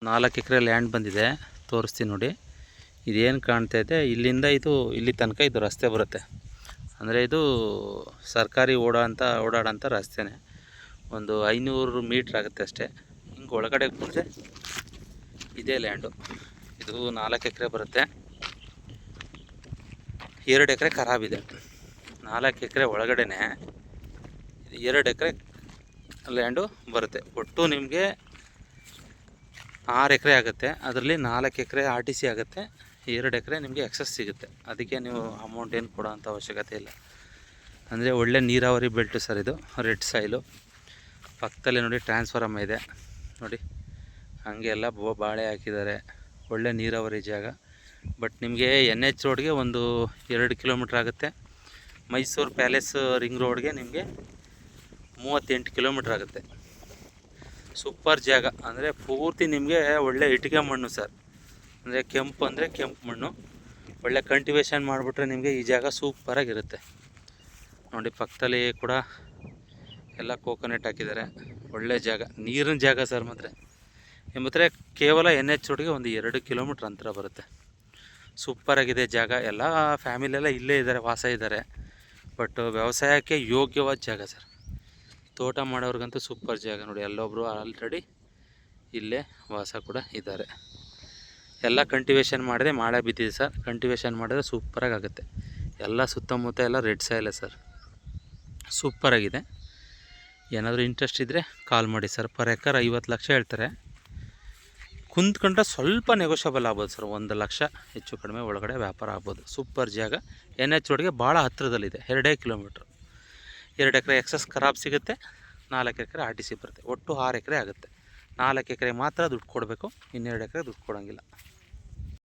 4 ಎಕರೆ land ಬಂದಿದೆ, ತೋರಿಸ್ತೀನಿ ನೋಡಿ. ಇದೇನು ಕಾಣ್ತಾ ಇದೆ, ಇಲ್ಲಿಂದ ಇಲ್ಲಿ ತನಕ ಇದು ರಸ್ತೆ ಬರುತ್ತೆ. ಅಂದರೆ ಇದು ಸರ್ಕಾರಿ ಓಡಾಡೋಂಥ ರಸ್ತೆನೇ. ಒಂದು 500 ಮೀಟ್ರ್ ಆಗುತ್ತೆ ಅಷ್ಟೇ. ಹಿಂಗೆ ಒಳಗಡೆ ಬಂದರೆ ಇದೇ ಲ್ಯಾಂಡು. ಇದು 4 ಎಕರೆ ಬರುತ್ತೆ. 2 ಎಕರೆ ಖರಾಬಿದೆ. 4 ಎಕರೆ ಒಳಗಡೆನೆ 2 ಎಕರೆ ಲ್ಯಾಂಡು ಬರುತ್ತೆ. ಒಟ್ಟು ನಿಮಗೆ 6 ಎಕರೆ ಆಗುತ್ತೆ. ಅದರಲ್ಲಿ 4 ಎಕರೆ RTC ಆಗುತ್ತೆ, 2 ಎಕರೆ ನಿಮಗೆ ಎಕ್ಸಸ್ ಸಿಗುತ್ತೆ. ಅದಕ್ಕೆ ನೀವು ಅಮೌಂಟ್ ಏನು ಕೊಡೋಂಥ ಅವಶ್ಯಕತೆ ಇಲ್ಲ. ಅಂದರೆ ಒಳ್ಳೆ ನೀರಾವರಿ ಬೆಲ್ಟು ಸರ್ ಇದು, ರೆಡ್ ಸಾಯಿಲು. ಪಕ್ಕದಲ್ಲೇ ನೋಡಿ ಟ್ರಾನ್ಸ್ಫಾರಮ್ ಇದೆ ನೋಡಿ, ಹಾಗೆ ಎಲ್ಲ ಬಾಳೆ ಹಾಕಿದ್ದಾರೆ. ಒಳ್ಳೆ ನೀರಾವರಿ ಜಾಗ. ಬಟ್ ನಿಮಗೆ NH ರೋಡ್ಗೆ ಒಂದು 2 ಕಿಲೋಮೀಟ್ರ್ ಆಗುತ್ತೆ. ಮೈಸೂರು ಪ್ಯಾಲೇಸ್ ರಿಂಗ್ ರೋಡ್ಗೆ ನಿಮಗೆ 38 ಕಿಲೋಮೀಟ್ರ್ ಆಗುತ್ತೆ. ಸೂಪರ್ ಜಾಗ. ಅಂದರೆ ಪೂರ್ತಿ ನಿಮಗೆ ಒಳ್ಳೆ ಇಟ್ಟಿಗೆ ಮಣ್ಣು ಸರ್. ಅಂದರೆ ಕೆಂಪು ಮಣ್ಣು. ಒಳ್ಳೆ ಕಲ್ಟಿವೇಷನ್ ಮಾಡಿಬಿಟ್ರೆ ನಿಮಗೆ ಈ ಜಾಗ ಸೂಪರಾಗಿರುತ್ತೆ ನೋಡಿ. ಪಕ್ಕದಲ್ಲಿ ಕೂಡ ಎಲ್ಲ ಕೋಕೋನಟ್ ಹಾಕಿದ್ದಾರೆ. ಒಳ್ಳೆ ಜಾಗ, ನೀರಿನ ಜಾಗ ಸರ್. ಮತ್ತು ಕೇವಲ NH ರೋಡ್ಗೆ ಒಂದು 2 ಕಿಲೋಮೀಟ್ರ್ ಅಂತರ ಬರುತ್ತೆ. ಸೂಪರಾಗಿದೆ ಜಾಗ. ಎಲ್ಲ ಫ್ಯಾಮಿಲಿಯೆಲ್ಲ ಇಲ್ಲೇ ಇದ್ದಾರೆ, ವಾಸ ಇದ್ದಾರೆ. ಬಟ್ ವ್ಯವಸಾಯಕ್ಕೆ ಯೋಗ್ಯವಾದ ಜಾಗ ಸರ್. ತೋಟ ಮಾಡೋರಿಗಂತೂ ಸೂಪರ್ ಜಾಗ ನೋಡಿ. ಅಲ್ಲೊಬ್ಬರು ಆಲ್ರೆಡಿ ಇಲ್ಲೇ ವಾಸ ಕೂಡ ಇದ್ದಾರೆ. ಎಲ್ಲ ಕಲ್ಟಿವೇಷನ್ ಮಾಡಿದೆ, ಮಳೆ ಬಿದ್ದಿದೆ ಸರ್. ಕಲ್ಟಿವೇಷನ್ ಮಾಡಿದ್ರೆ ಸೂಪರಾಗಿ ಆಗುತ್ತೆ. ಎಲ್ಲ ಸುತ್ತಮುತ್ತ ಎಲ್ಲ ರೆಡ್ ಸಾಯಿಲೆ ಸರ್, ಸೂಪರಾಗಿದೆ. ಏನಾದರೂ ಇಂಟ್ರೆಸ್ಟ್ ಇದ್ದರೆ ಕಾಲ್ ಮಾಡಿ ಸರ್. ಪರ್ ಎಕರ್ 50 ಲಕ್ಷ ಹೇಳ್ತಾರೆ. ಕುಂತ್ಕೊಂಡ್ರೆ ಸ್ವಲ್ಪ ನೆಗೋಷಿಯಬಲ್ ಆಗ್ಬೋದು ಸರ್. 1 ಲಕ್ಷ ಹೆಚ್ಚು ಕಡಿಮೆ ಒಳಗಡೆ ವ್ಯಾಪಾರ ಆಗ್ಬೋದು. ಸೂಪರ್ ಜಾಗ. NH ರೋಡ್ಗೆ ಭಾಳ ಹತ್ತಿರದಲ್ಲಿದೆ, 2 ಕಿಲೋಮೀಟ್ರ್. 2 ಎಕರೆ ಎಕ್ಸಸ್ ಖರಾಬ್ ಸಿಗುತ್ತೆ, 4 ಎಕರೆ RTC ಬರುತ್ತೆ. ಒಟ್ಟು 6 ಎಕರೆ ಆಗುತ್ತೆ. 4 ಎಕರೆ ಮಾತ್ರ ದುಡ್ಡು ಕೊಡಬೇಕು, 2 ಎಕರೆ ದುಡ್ಡು ಕೊಡೋಂಗಿಲ್ಲ.